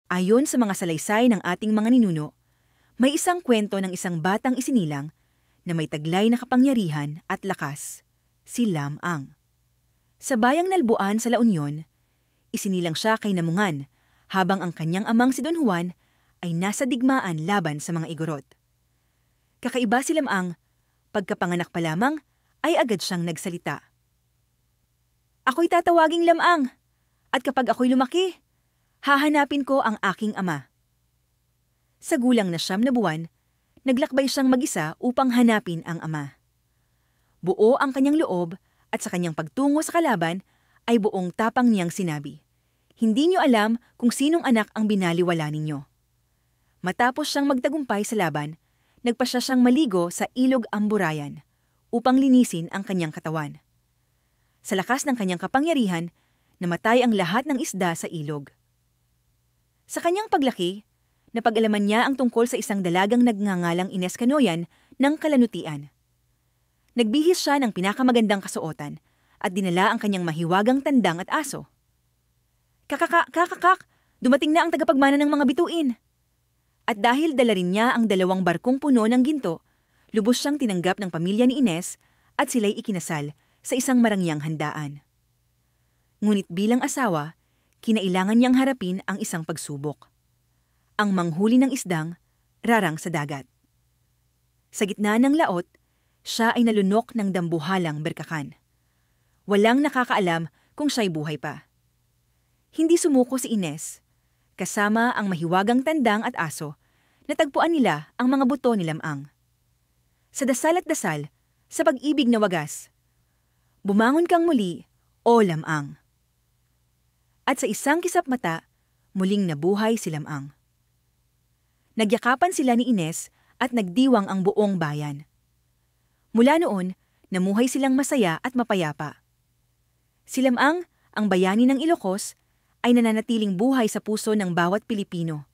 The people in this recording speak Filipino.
Ayon sa mga salaysay ng ating mga ninuno, may isang kwento ng isang batang isinilang na may taglay na kapangyarihan at lakas, si Lam-ang. Sa bayang Nalbuan sa La Union, isinilang siya kay Namungan habang ang kanyang amang si Don Juan ay nasa digmaan laban sa mga Igorot. Kakaiba si Lam-ang, pagkapanganak pa lamang ay agad siyang nagsalita. "Ako'y tatawaging Lam-ang, at kapag ako'y lumaki, hahanapin ko ang aking ama." Sa gulang na 9 na buwan, naglakbay siyang mag-isa upang hanapin ang ama. Buo ang kanyang loob at sa kanyang pagtungo sa kalaban ay buong tapang niyang sinabi, "Hindi niyo alam kung sinong anak ang binaliwala ninyo." Matapos siyang magtagumpay sa laban, nagpasya siyang maligo sa ilog Amburayan upang linisin ang kanyang katawan. Sa lakas ng kanyang kapangyarihan, namatay ang lahat ng isda sa ilog. Sa kanyang paglaki, napag-alaman niya ang tungkol sa isang dalagang nagngangalang Ines Canoyan ng Kalanutian. Nagbihis siya ng pinakamagandang kasuotan at dinala ang kanyang mahiwagang tandang at aso. Kakakak! Dumating na ang tagapagmana ng mga bituin!" At dahil dala rin niya ang 2 barkong puno ng ginto, lubos siyang tinanggap ng pamilya ni Ines at sila'y ikinasal sa isang marangyang handaan. Ngunit bilang asawa, kinailangan niyang harapin ang isang pagsubok. Ang manghuli ng isdang rarang sa dagat. Sa gitna ng laot, siya ay nalunok ng dambuhalang berkakan. Walang nakakaalam kung siya'y buhay pa. Hindi sumuko si Ines. Kasama ang mahiwagang tandang at aso, natagpuan nila ang mga buto ni Lam-ang. Sa dasal at dasal, sa pag-ibig na wagas, bumangon kang muli, o Lam-ang. At sa isang kisap mata, muling nabuhay si Lam-ang. Nagyakapan sila ni Ines at nagdiwang ang buong bayan. Mula noon, namuhay silang masaya at mapayapa. Si Lam-ang, ang bayani ng Ilocos, ay nananatiling buhay sa puso ng bawat Pilipino.